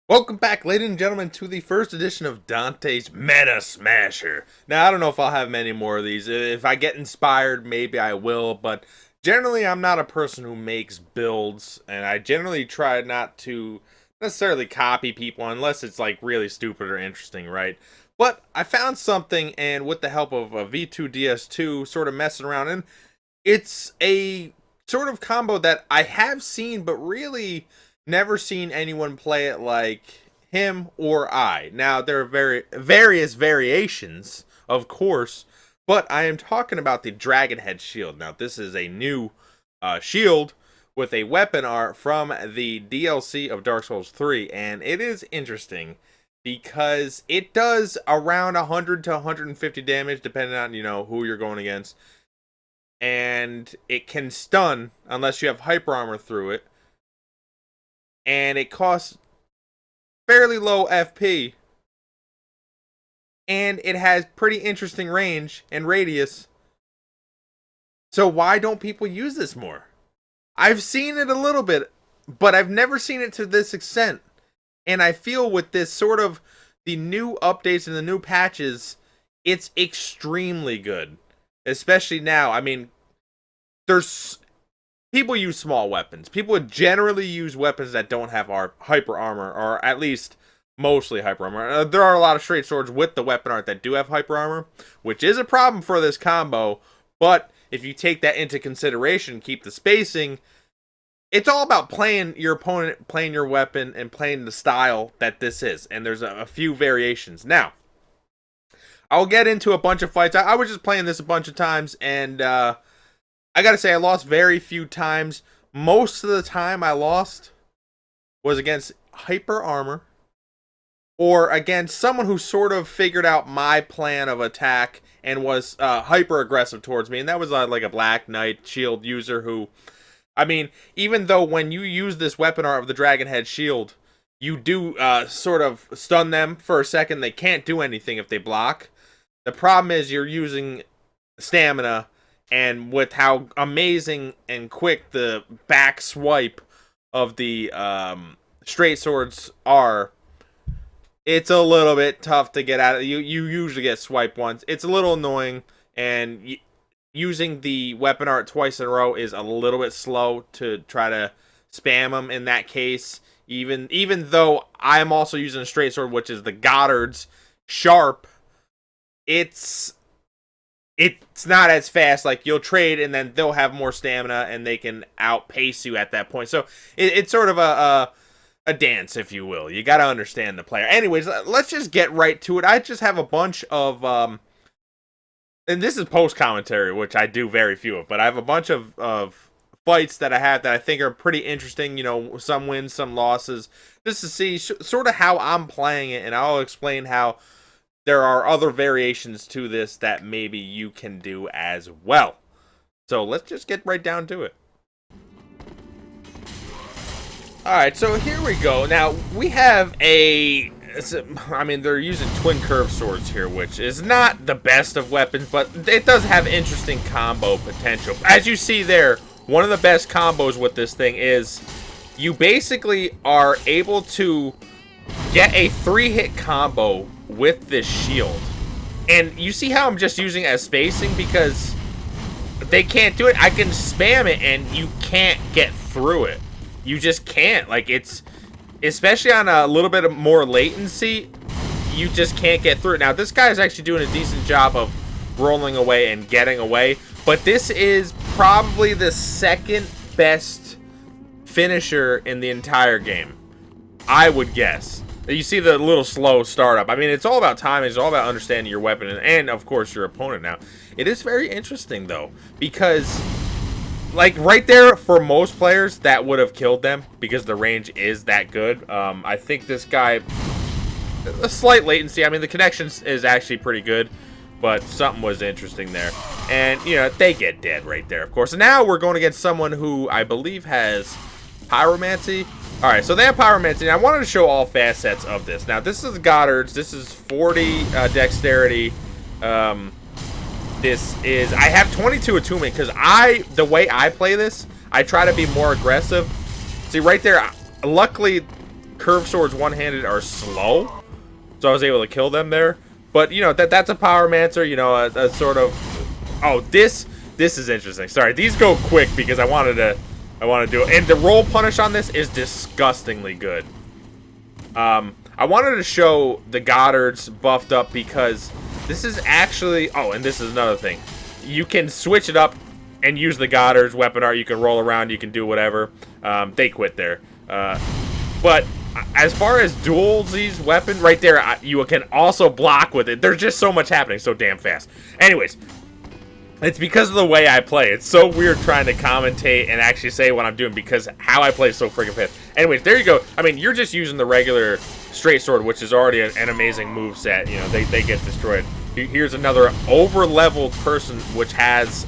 Welcome back, ladies and gentlemen, to the first edition of Dante's Meta Smasher. Now, I don't know if I'll have many more of these. If I get inspired, maybe I will, but generally I'm not a person who makes builds, and I generally try not to necessarily copy people unless it's like really stupid or interesting, right? But I found something, and with the help of a V2DS2, sort of messing around, and it's a sort of combo that I have seen, but really never seen anyone play it like him or I. Now, there are various variations, of course, but I am talking about the Dragonhead shield. Now, this is a new shield with a weapon art from the DLC of Dark Souls 3, and it is interesting because it does around 100 to 150 damage, depending on, who you're going against, and it can stun unless you have hyper armor through it. And it costs fairly low FP. And it has pretty interesting range and radius. So why don't people use this more? I've seen it a little bit, but I've never seen it to this extent. And I feel with this sort of the new updates and the new patches, it's extremely good. Especially now. I mean, people use small weapons. People would generally use weapons that don't have hyper armor, or at least mostly hyper armor. There are a lot of straight swords with the weapon art that do have hyper armor, which is a problem for this combo. But if you take that into consideration, keep the spacing, it's all about playing your opponent, playing your weapon, and playing the style that this is. And there's a few variations. Now, I'll get into a bunch of fights. I was just playing this a bunch of times, and I gotta say, I lost very few times. Most of the time I lost was against hyper armor or against someone who sort of figured out my plan of attack and was hyper aggressive towards me. And that was like a Black Knight shield user who, I mean, even though when you use this weapon art of the Dragonhead shield, you do sort of stun them for a second. They can't do anything if they block. The problem is you're using stamina. And with how amazing and quick the back swipe of the straight swords are, it's a little bit tough to get out of. You usually get swiped once. It's a little annoying, and using the weapon art twice in a row is a little bit slow to try to spam them in that case. Even though I'm also using a straight sword, which is the Goddard's sharp, it's not as fast. Like, you'll trade and then they'll have more stamina and they can outpace you at that point. So it's sort of a dance, if you will. You got to understand the player. Anyways, let's just get right to it. I just have a bunch of and this is post commentary, which I do very few of, but I have a bunch of fights that I have that I think are pretty interesting. Some wins, some losses, just to see sort of how I'm playing it, and I'll explain how there are other variations to this that maybe you can do as well. So let's just get right down to it. Alright, so here we go. Now, we have they're using twin curved swords here, which is not the best of weapons, but it does have interesting combo potential. As you see there, one of the best combos with this thing is you basically are able to get a 3-hit combo with this shield. And you see how I'm just using it as spacing because they can't do it. I can spam it and you can't get through it. You just can't. Like, it's, especially on a little bit of more latency, you just can't get through it. Now, this guy is actually doing a decent job of rolling away and getting away, but this is probably the second best finisher in the entire game, I would guess. You see the little slow startup. I mean, it's all about timing. It's all about understanding your weapon and, of course, your opponent. Now, it is very interesting, though, because, like, right there, for most players, that would have killed them because the range is that good. I think this guy, a slight latency. I mean, the connection is actually pretty good, but something was interesting there. And, they get dead right there, of course. And now we're going against someone who I believe has pyromancy. Alright, so they have pyromancy. I wanted to show all facets of this. Now, this is Goddard's. This is 40 dexterity. This is... I have 22 attunement because the way I play this, I try to be more aggressive. See, right there, luckily, curved swords one-handed are slow, so I was able to kill them there. But you know, that's a Pyromancer, you know, a sort of. Oh, this is interesting. Sorry, these go quick because I want to do it. And the roll punish on this is disgustingly good. I wanted to show the Goddards buffed up because this is actually. Oh, and this is another thing. You can switch it up and use the Goddards weapon art. You can roll around. You can do whatever. They quit there. But as far as dualsies weapon, right there, you can also block with it. There's just so much happening so damn fast. Anyways, it's because of the way I play. It's so weird trying to commentate and actually say what I'm doing because how I play is so freaking fast. Anyways, there you go. I mean, you're just using the regular straight sword, which is already an amazing moveset. You know, they get destroyed. Here's another over-leveled person, which has,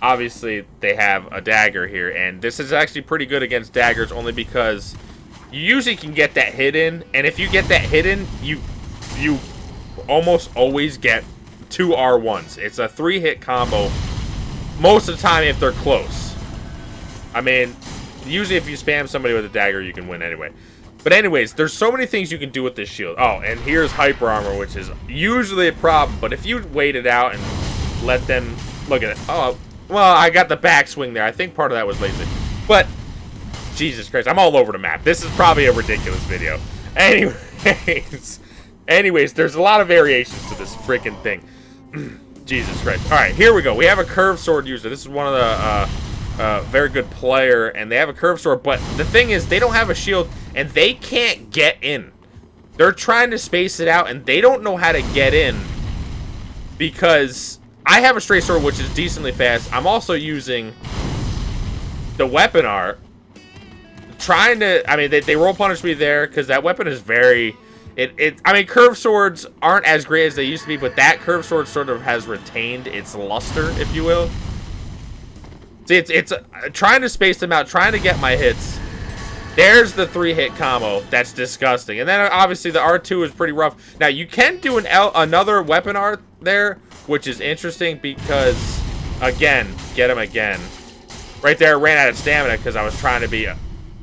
obviously, they have a dagger here. And this is actually pretty good against daggers only because you usually can get that hit in. And if you get that hit in, you almost always get 2 R1s. It's a 3-hit combo most of the time if they're close. I mean, usually if you spam somebody with a dagger, you can win anyway. But anyways, there's so many things you can do with this shield. Oh, and here's hyper armor, which is usually a problem. But if you wait it out and let them... Look at it. Oh, well, I got the backswing there. I think part of that was lazy. But, Jesus Christ, I'm all over the map. This is probably a ridiculous video. Anyways, there's a lot of variations to this freaking thing. Jesus Christ. Alright, here we go. We have a curved sword user. This is one of the very good player, and they have a curved sword, but the thing is, they don't have a shield, and they can't get in. They're trying to space it out, and they don't know how to get in, because I have a straight sword, which is decently fast. I'm also using the weapon art, trying to, I mean, they roll punish me there, because that weapon is very... I mean, curved swords aren't as great as they used to be, but that curved sword sort of has retained its luster, if you will. See, it's trying to space them out, trying to get my hits. There's the 3-hit combo. That's disgusting. And then, obviously, the R2 is pretty rough. Now, you can do another weapon art there, which is interesting because, again, get him again. Right there, I ran out of stamina because I was trying to be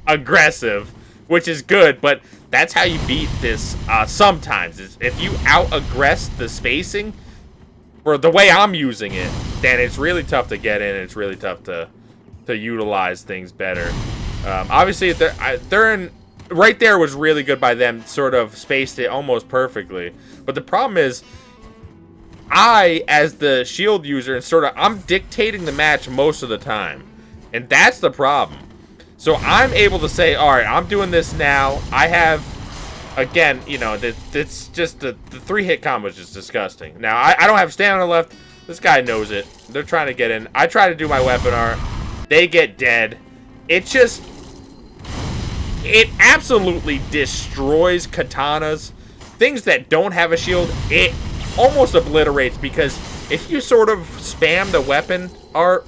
aggressive, which is good, but... That's how you beat this sometimes. Is if you out-aggress the spacing, for the way I'm using it, then it's really tough to get in. It's really tough to utilize things better. Obviously, they're in... Right there was really good by them, sort of spaced it almost perfectly. But the problem is, I, as the shield user, and sort of, I'm dictating the match most of the time. And that's the problem. So I'm able to say, all right, I'm doing this now. I have, again, you know, it's just the 3-hit combo is just disgusting. Now, I don't have stamina left. This guy knows it. They're trying to get in. I try to do my weapon art. They get dead. It absolutely destroys katanas. Things that don't have a shield, it almost obliterates because if you sort of spam the weapon art,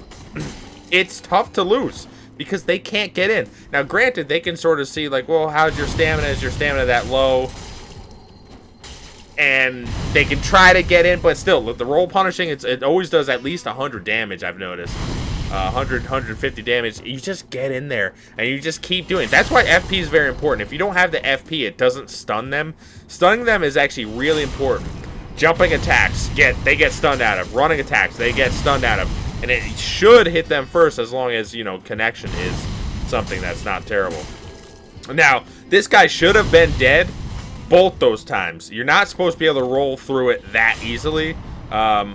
it's tough to lose. Because they can't get in. Now, granted, they can sort of see, like, well, how's your stamina? Is your stamina that low? And they can try to get in, but still, with the roll punishing, it always does at least 100 damage, I've noticed. 100, 150 damage. You just get in there, and you just keep doing it. That's why FP is very important. If you don't have the FP, it doesn't stun them. Stunning them is actually really important. Jumping attacks, they get stunned out of. Running attacks, they get stunned out of. And it should hit them first as long as, you know, connection is something that's not terrible. Now, this guy should have been dead both those times. You're not supposed to be able to roll through it that easily. Part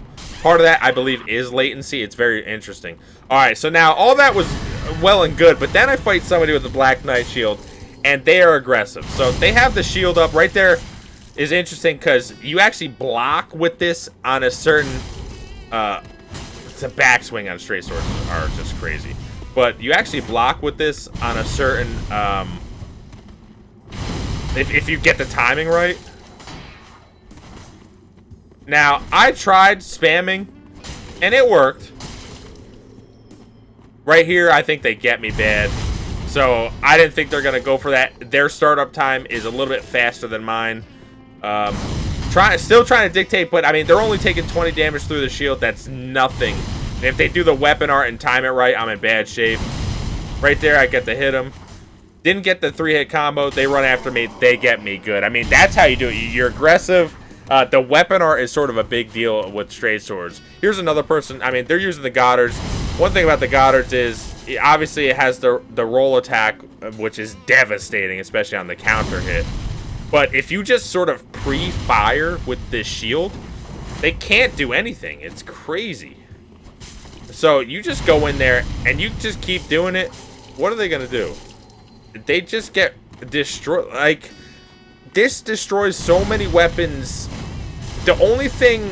of that, I believe, is latency. It's very interesting. Alright, so now all that was well and good, but then I fight somebody with the Black Knight shield, and they are aggressive. So they have the shield up. Right there is interesting because you actually block with this on a certain... the backswing on straight swords are just crazy. But you actually block with this on a certain... if you get the timing right. Now, I tried spamming, and it worked. Right here, I think they get me bad. So, I didn't think they're going to go for that. Their startup time is a little bit faster than mine. Still trying to dictate, but I mean, they're only taking 20 damage through the shield. That's nothing. And if they do the weapon art and time it right, I'm in bad shape. Right there, I get to hit them. Didn't get the 3-hit combo. They run after me. They get me good. I mean, that's how you do it. You're aggressive. The weapon art is sort of a big deal with straight swords. Here's another person. I mean, they're using the Goddards. One thing about the Goddards is, obviously, it has the roll attack, which is devastating, especially on the counter hit. But if you just sort of pre-fire with this shield, they can't do anything. It's crazy. So you just go in there and you just keep doing it. What are they going to do? They just get destroyed. Like, this destroys so many weapons. The only thing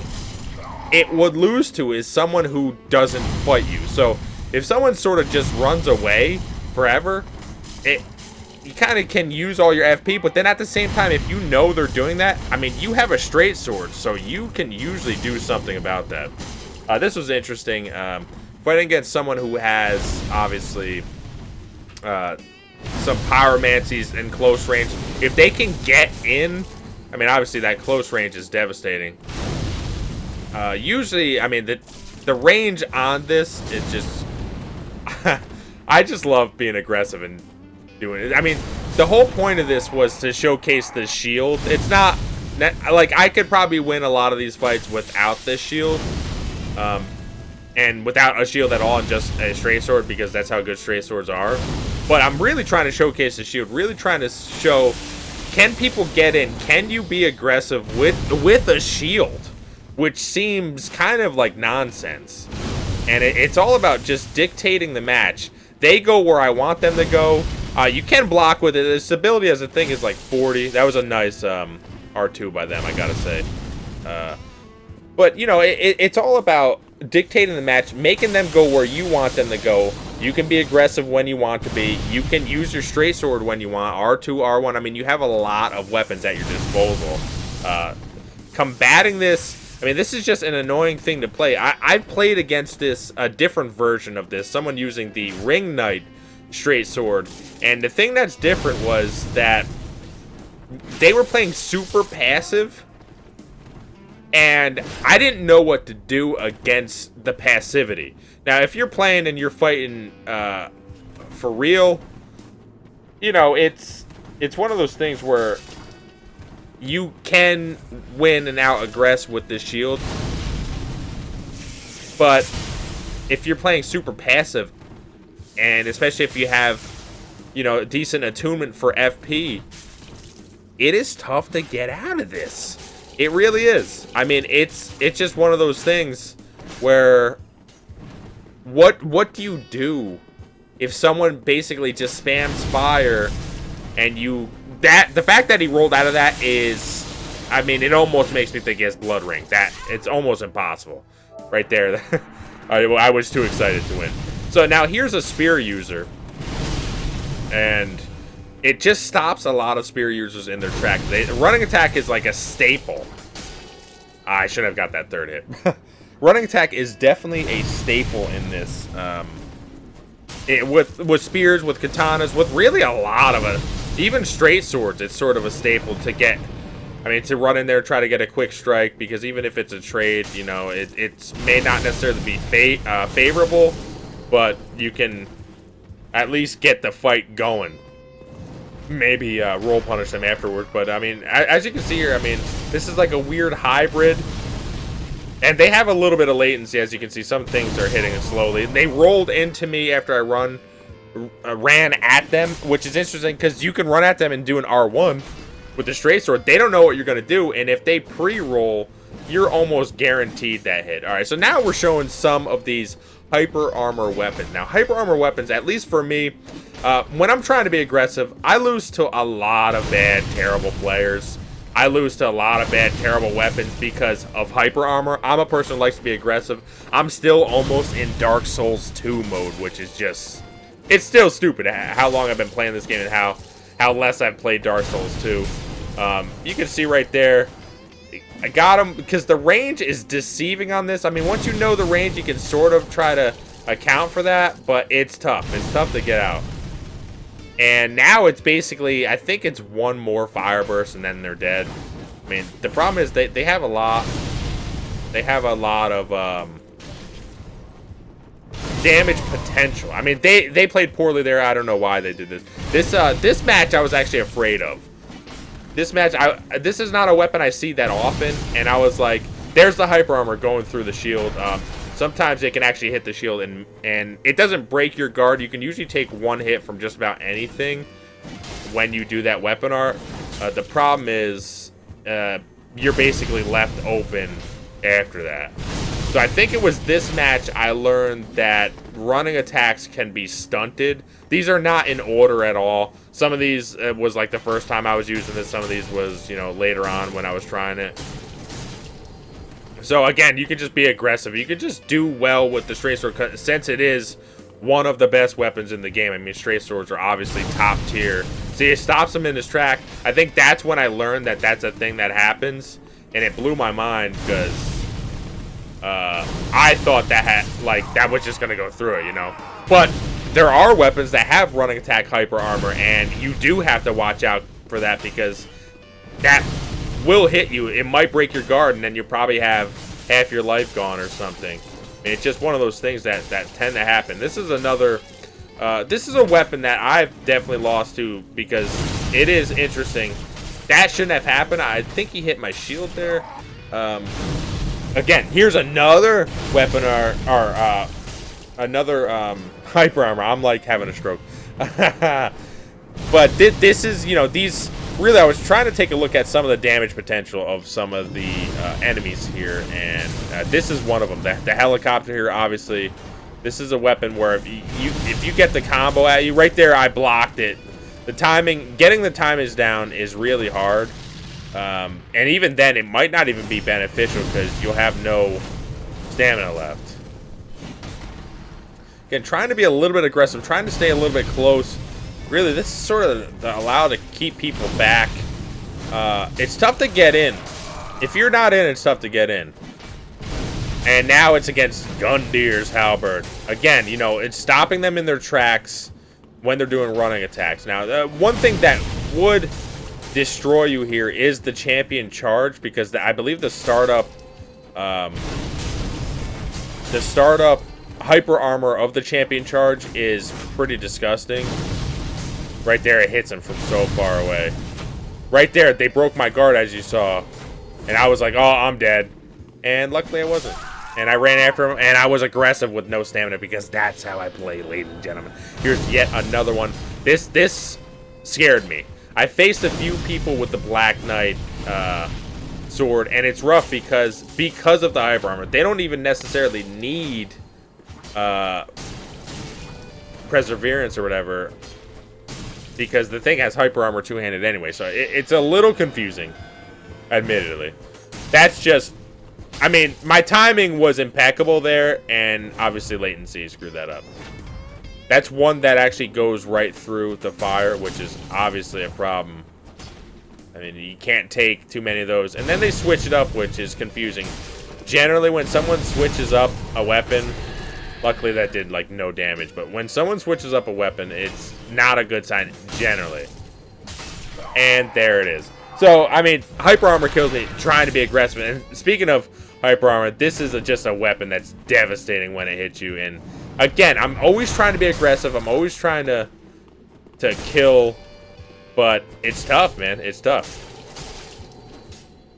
it would lose to is someone who doesn't fight you. So if someone sort of just runs away forever, you kind of can use all your FP, but then at the same time, if you know they're doing that, I mean, you have a straight sword, so you can usually do something about that. This was interesting. Fighting against someone who has, obviously, some pyromancies in close range. If they can get in, I mean, obviously that close range is devastating. Usually, I mean, the range on this is just... I just love being aggressive and doing it. I mean, the whole point of this was to showcase the shield. It's not... Like, I could probably win a lot of these fights without this shield. And without a shield at all and just a straight sword, because that's how good straight swords are. But I'm really trying to showcase the shield. Really trying to show, can people get in? Can you be aggressive with a shield? Which seems kind of like nonsense. And it's all about just dictating the match. They go where I want them to go. You can block with it. The stability as a thing is like 40. That was a nice R2 by them, I gotta say. But, you know, it's all about dictating the match, making them go where you want them to go. You can be aggressive when you want to be. You can use your straight sword when you want. R2, R1. I mean, you have a lot of weapons at your disposal. Combating this, I mean, this is just an annoying thing to play. I've played against this, a different version of this. Someone using the Ring Knight straight sword. And the thing that's different was that they were playing super passive. And I didn't know what to do against the passivity. Now, if you're playing and you're fighting for real, you know, it's one of those things where you can win and out-aggress with this shield. But if you're playing super passive, and especially if you have, you know, decent attunement for FP, it is tough to get out of this. It really is. I mean, it's just one of those things where what do you do if someone basically just spams fire and the fact that he rolled out of that is, I mean, it almost makes me think he has Blood Ring. That it's almost impossible. Right there. I was too excited to win. So now here's a spear user. And it just stops a lot of spear users in their track. Running attack is like a staple. I should have got that third hit. Running attack is definitely a staple in this. With spears, with katanas, with really a lot of it. Even straight swords, it's sort of a staple to get. I mean, to run in there, try to get a quick strike, because even if it's a trade, you know, it may not necessarily be favorable, but you can at least get the fight going. Maybe roll punish them afterwards, but I mean, as you can see here, I mean, this is like a weird hybrid, and they have a little bit of latency. As you can see, some things are hitting it slowly. They rolled into me after I ran at them, which is interesting because you can run at them and do an R1 with the straight sword. They don't know what you're going to do, and if they pre-roll, you're almost guaranteed that hit. All right, so now we're showing some of these hyper armor weapons. Now, hyper armor weapons, at least for me, when I'm trying to be aggressive, I lose to a lot of bad, terrible players. I lose to a lot of bad, terrible weapons because of hyper armor. I'm a person who likes to be aggressive. I'm still almost in Dark Souls 2 mode, which is just... It's still stupid how long I've been playing this game and how less I've played Dark Souls 2. You can see right there, I got him because the range is deceiving on this. I mean, once you know the range, you can sort of try to account for that, but it's tough. It's tough to get out. And now it's basically, I think it's one more fire burst and then they're dead. I mean, the problem is they have a lot. They have a lot of damage potential. I mean, they played poorly there. I don't know why they did this. This match I was actually afraid of. This match, this is not a weapon I see that often, and I was like, there's the hyper armor going through the shield. Sometimes it can actually hit the shield, and it doesn't break your guard. You can usually take one hit from just about anything when you do that weapon art. The problem is you're basically left open after that. So I think it was this match I learned that running attacks can be stunted. These are not in order at all. Some of these was like the first time I was using this. Some of these was, you know, later on when I was trying it. So again, you can just be aggressive. You can just do well with the straight sword since it is one of the best weapons in the game. I mean, straight swords are obviously top tier. See, it stops him in his track. I think that's when I learned that that's a thing that happens, and it blew my mind because I thought that was just gonna go through it, you know. But there are weapons that have running attack hyper armor, and you do have to watch out for that because that will hit you. It might break your guard, and then you probably have half your life gone or something. And it's just one of those things that tend to happen. This is another. This is a weapon that I've definitely lost to because it is interesting. That shouldn't have happened. I think he hit my shield there. Again, here's another weapon or another hyper armor. I'm like having a stroke. But this is, you know, these really, I was trying to take a look at some of the damage potential of some of the enemies here, and this is one of them. The helicopter here, obviously, this is a weapon where if you get the combo at you right there, I blocked it. The timing, getting the timings down is really hard. And even then, it might not even be beneficial because you'll have no stamina left. Again, trying to be a little bit aggressive, trying to stay a little bit close. Really, this is sort of the allow to keep people back. It's tough to get in. If you're not in, it's tough to get in. And now it's against Gundir's halberd. Again, you know, it's stopping them in their tracks when they're doing running attacks. Now, one thing that would destroy you here is the champion charge, because I believe the startup hyper armor of the champion charge is pretty disgusting. Right there, it hits him from so far away. Right there, they broke my guard, as you saw, and I was like, oh, I'm dead. And luckily I wasn't. And I ran after him, and I was aggressive with no stamina because that's how I play, ladies and gentlemen. Here's yet another one. This scared me. I faced a few people with the Black Knight sword, and it's rough because of the hyper armor. They don't even necessarily need perseverance or whatever, because the thing has hyper armor two-handed anyway. So it's a little confusing, admittedly. That's just, I mean, my timing was impeccable there, and obviously latency screwed that up. That's one that actually goes right through the fire, which is obviously a problem. I mean, you can't take too many of those. And then they switch it up, which is confusing. Generally, when someone switches up a weapon, luckily that did, like, no damage. But when someone switches up a weapon, it's not a good sign, generally. And there it is. So, I mean, hyper armor kills me trying to be aggressive. And speaking of hyper armor, this is just a weapon that's devastating when it hits you. And again, I'm always trying to be aggressive. I'm always trying to kill, but it's tough, man. It's tough.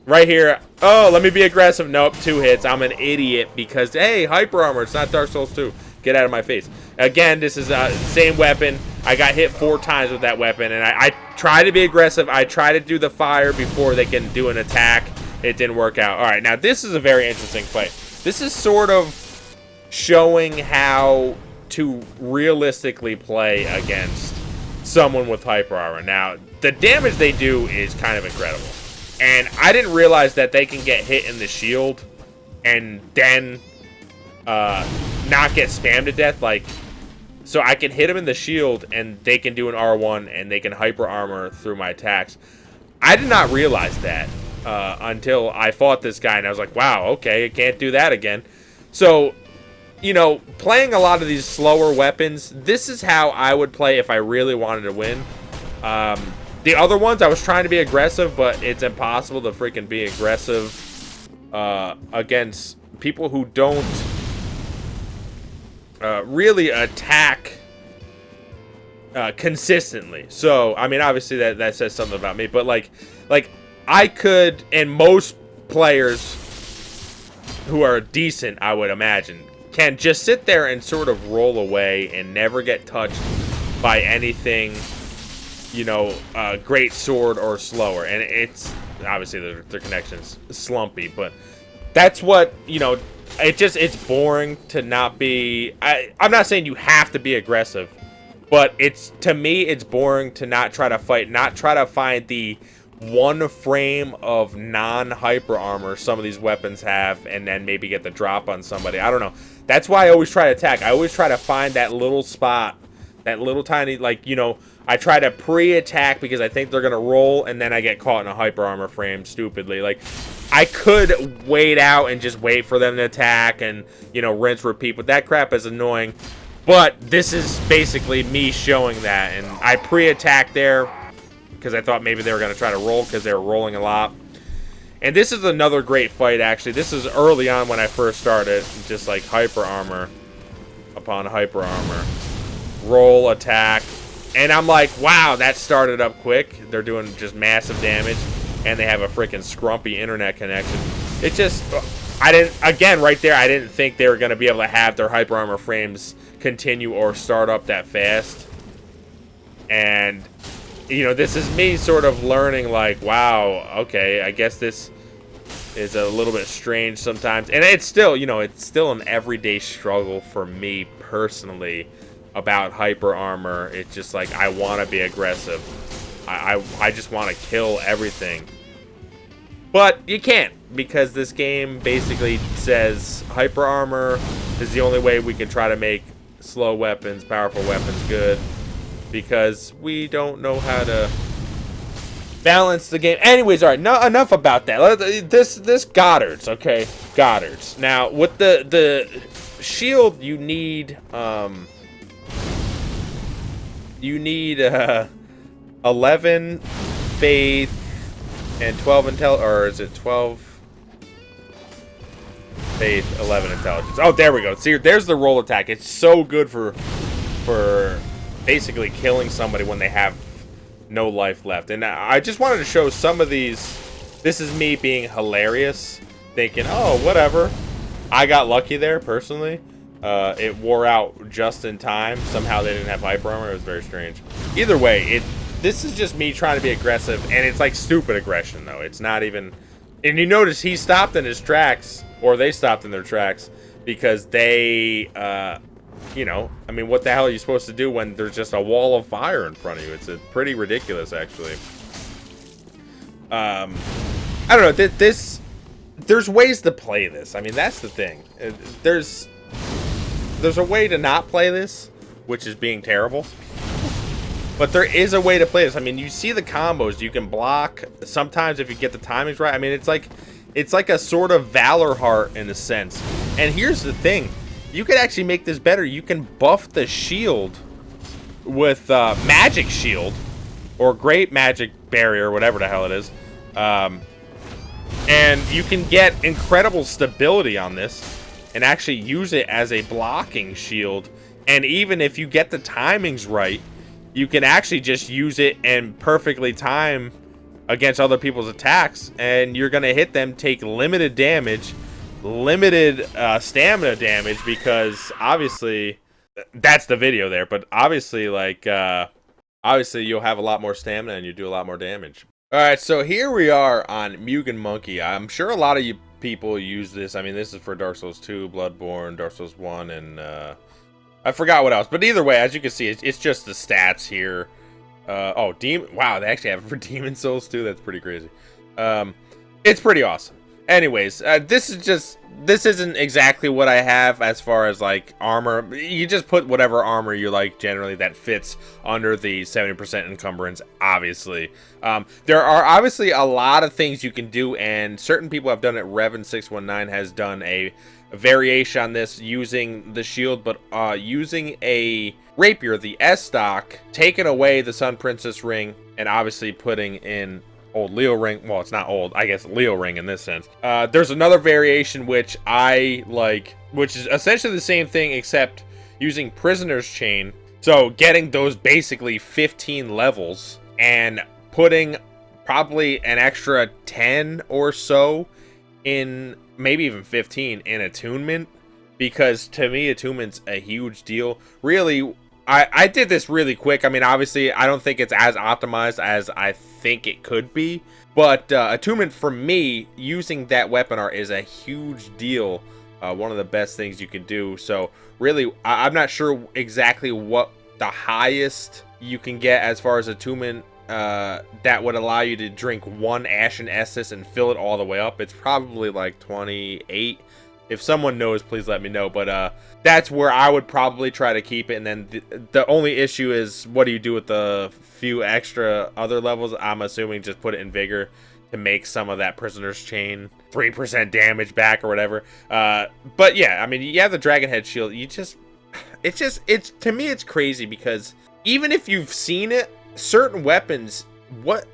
Right here. Oh, let me be aggressive. Nope, 2 hits. I'm an idiot because, hey, hyper armor. It's not Dark Souls 2. Get out of my face. Again, this is the same weapon. I got hit 4 times with that weapon, and I try to be aggressive. I try to do the fire before they can do an attack. It didn't work out. All right, now this is a very interesting fight. This is sort of showing how to realistically play against someone with hyper armor. Now, the damage they do is kind of incredible. And I didn't realize that they can get hit in the shield and then not get spammed to death. Like, so I can hit them in the shield and they can do an R1 and they can hyper armor through my attacks. I did not realize that until I fought this guy, and I was like, wow, okay, I can't do that again. So, you know, playing a lot of these slower weapons, this is how I would play if I really wanted to win. The other ones, I was trying to be aggressive, but it's impossible to freaking be aggressive against people who don't really attack consistently. So I mean, obviously that says something about me, but like I could, and most players who are decent, I would imagine, can just sit there and sort of roll away and never get touched by anything, you know, great sword or slower. And it's obviously their connection's slumpy, but that's what, you know, it's boring to not be. I'm not saying you have to be aggressive, but to me it's boring to not try to fight, not try to find the one frame of non-hyper armor some of these weapons have, and then maybe get the drop on somebody. I don't know. That's why I always try to attack. I always try to find that little spot, that little tiny, like, you know, I try to pre-attack because I think they're gonna roll, and then I get caught in a hyper armor frame stupidly. Like, I could wait out and just wait for them to attack and, you know, rinse, repeat, but that crap is annoying. But this is basically me showing that, and I pre-attacked there because I thought maybe they were going to try to roll because they were rolling a lot. And this is another great fight, actually. This is early on when I first started. Just like hyper armor upon hyper armor. Roll, attack. And I'm like, wow, that started up quick. They're doing just massive damage. And they have a freaking scrumpy internet connection. It just, I didn't, again, right there, I didn't think they were going to be able to have their hyper armor frames continue or start up that fast. And, you know, this is me sort of learning, like, wow, okay, I guess this is a little bit strange sometimes. And it's still, you know, it's still an everyday struggle for me personally about hyper armor. It's just like, I want to be aggressive. I just want to kill everything. But you can't, because this game basically says hyper armor is the only way we can try to make slow weapons, powerful weapons good, because we don't know how to balance the game. Anyways, all right, no, enough about that. This Goddards, okay, Goddards. Now with the shield, you need 11 faith and 12 intel, or is it 12 faith, 11 intelligence? Oh, there we go. See, there's the roll attack. It's so good for basically killing somebody when they have no life left. And I just wanted to show some of these. This is me being hilarious, thinking, oh, whatever. I got lucky there, personally. It wore out just in time. Somehow they didn't have hyper armor. It was very strange. Either way, this is just me trying to be aggressive, and it's like stupid aggression, though. It's not even... And you notice he stopped in his tracks, or they stopped in their tracks, because they, you know, I mean, what the hell are you supposed to do when there's just a wall of fire in front of you? It's pretty ridiculous, actually. I don't know. There's ways to play this. I mean, that's the thing. There's a way to not play this, which is being terrible. But there is a way to play this. I mean, you see the combos. You can block sometimes if you get the timings right. I mean, it's like a sort of Valor Heart in a sense. And here's the thing. You could actually make this better. You can buff the shield with Magic Shield or Great Magic Barrier, whatever the hell it is. And you can get incredible stability on this and actually use it as a blocking shield. And even if you get the timings right, you can actually just use it and perfectly time against other people's attacks, and you're going to hit them, take limited damage, limited stamina damage, because obviously that's the video there, but obviously, like, obviously you'll have a lot more stamina and you do a lot more damage. Alright, so here we are on Mugen Monkey. I'm sure a lot of you people use this. I mean, this is for Dark Souls 2, Bloodborne, Dark Souls 1, and I forgot what else. But either way, as you can see, it's just the stats here. Oh, Demon. Wow, they actually have it for Demon Souls too. That's pretty crazy. It's pretty awesome. Anyways, this isn't exactly what I have as far as like armor. You just put whatever armor you like generally that fits under the 70% encumbrance, obviously. There are obviously a lot of things you can do, and certain people have done it. Revan619 has done a variation on this using the shield, but using a rapier, the S stock, taking away the Sun Princess ring, and obviously putting in old Leo ring. Well, it's not old, I guess Leo ring in this sense. There's another variation which I like, which is essentially the same thing, except using Prisoner's Chain, so getting those basically 15 levels and putting probably an extra 10 or so in, maybe even 15 in attunement, because to me attunement's a huge deal. Really, I did this really quick. I mean, obviously I don't think it's as optimized as I think it could be, but attunement for me, using that weapon art is a huge deal. One of the best things you can do. So really, I'm not sure exactly what the highest you can get as far as attunement that would allow you to drink one Ashen Estus and fill it all the way up. It's probably like 28. If someone knows, please let me know. But that's where I would probably try to keep it. And then the only issue is, what do you do with the few extra other levels? I'm assuming just put it in Vigor to make some of that Prisoner's Chain 3% damage back or whatever. But yeah, I mean, you have the Dragonhead shield. It's to me, it's crazy because even if you've seen it, certain weapons,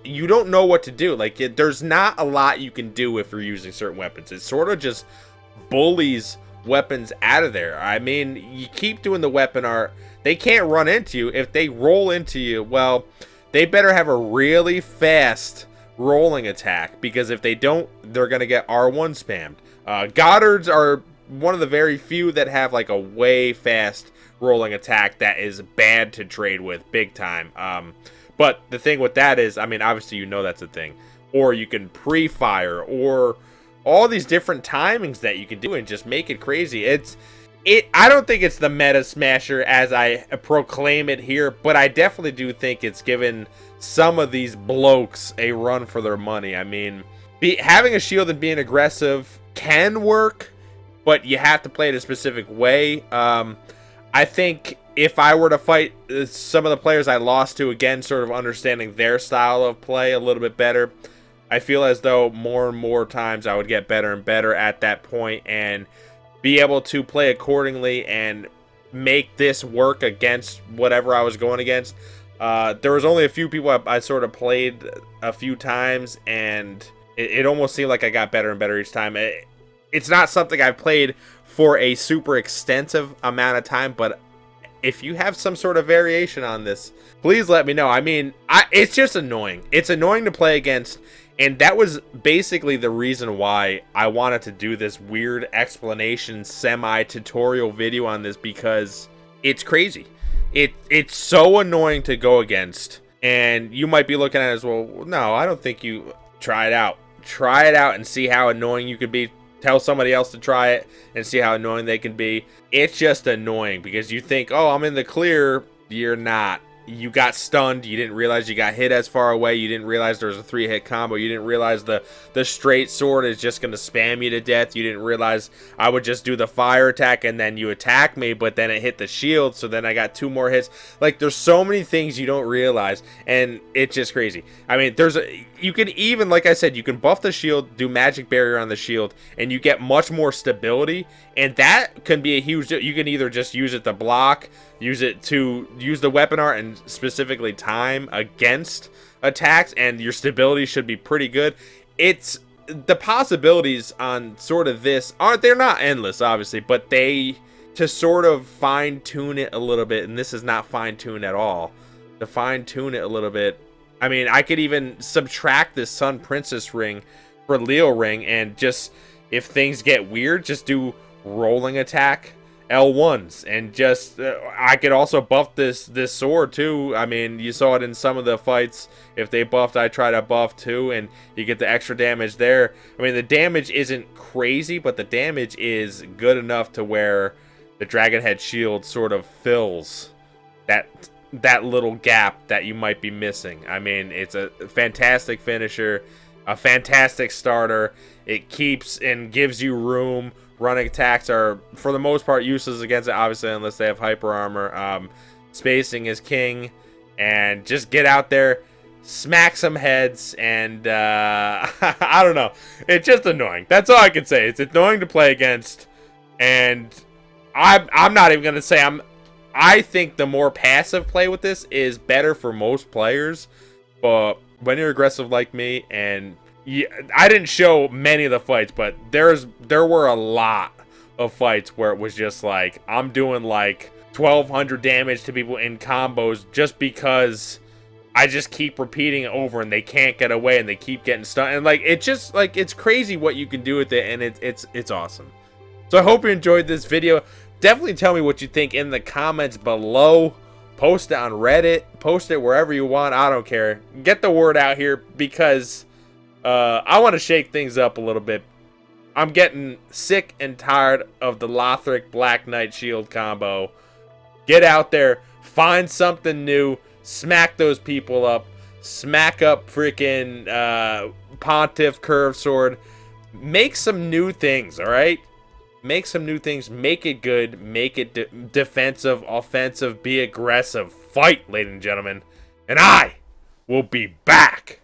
you don't know what to do. Like, there's not a lot you can do if you're using certain weapons. It sort of just bullies weapons out of there. I mean, you keep doing the weapon art, they can't run into you. If they roll into you, well, they better have a really fast rolling attack, because if they don't, they're gonna get R1 spammed. Goddards are one of the very few that have like a way fast rolling attack that is bad to trade with big time. But the thing with that is, I mean, obviously you know that's a thing, or you can pre-fire, or all these different timings that you can do and just make it crazy. I don't think it's the meta smasher as I proclaim it here, but I definitely do think it's given some of these blokes a run for their money. I mean, having a shield and being aggressive can work, but you have to play it a specific way. I think if I were to fight some of the players I lost to, again, sort of understanding their style of play a little bit better, I feel as though more and more times I would get better and better at that point and be able to play accordingly and make this work against whatever I was going against. There was only a few people I sort of played a few times, and it almost seemed like I got better and better each time. It's not something I've played for a super extensive amount of time, but if you have some sort of variation on this, please let me know. I mean, it's just annoying. It's annoying to play against, and that was basically the reason why I wanted to do this weird explanation semi-tutorial video on this, because it's crazy. It's so annoying to go against, and you might be looking at it as, well, no, I don't think you try it out. Try it out and see how annoying you can be. Tell somebody else to try it and see how annoying they can be. It's just annoying because you think, oh, I'm in the clear. You're not. You got stunned. You didn't realize you got hit as far away. You didn't realize there was a 3-hit combo. You didn't realize the straight sword is just going to spam you to death. You didn't realize I would just do the fire attack and then you attack me, but then it hit the shield, so then I got 2 more hits. Like, there's so many things you don't realize, and it's just crazy. I mean, you can even, like I said, you can buff the shield, do magic barrier on the shield, and you get much more stability, and that can be a huge deal. You can either just use it to block, use it to use the weapon art and specifically time against attacks, and your stability should be pretty good. It's the possibilities on sort of this they're not endless, obviously, but to sort of fine-tune it a little bit, and this is not fine-tuned at all, to fine-tune it a little bit. I mean, I could even subtract this Sun Princess ring for Leo ring, and just, if things get weird, just do rolling attack L1s, and just I could also buff this sword too. I mean, you saw it in some of the fights. If they buffed, I try to buff too, and you get the extra damage there. I mean, the damage isn't crazy, but the damage is good enough to where the Dragonhead shield sort of fills that little gap that you might be missing. I mean, it's a fantastic finisher, a fantastic starter. It keeps and gives you room. Running attacks are, for the most part, useless against it, obviously, unless they have hyper armor. Spacing is king, and just get out there, smack some heads, and I don't know. It's just annoying. That's all I can say. It's annoying to play against, and I'm not even gonna say I think the more passive play with this is better for most players, but when you're aggressive like me, and I didn't show many of the fights, but there were a lot of fights where it was just like, I'm doing like 1200 damage to people in combos just because I just keep repeating it over and they can't get away and they keep getting stunned. And like it's crazy what you can do with it, and it's awesome. So I hope you enjoyed this video. Definitely tell me what you think in the comments below. Post it on Reddit, post it wherever you want. I don't care. Get the word out here because I want to shake things up a little bit. I'm getting sick and tired of the Lothric Black Knight Shield combo. Get out there, find something new, smack those people up, smack up freaking Pontiff Curve Sword. Make some new things, all right? Make some new things. Make it good. Make it defensive, offensive. Be aggressive. Fight, ladies and gentlemen. And I will be back.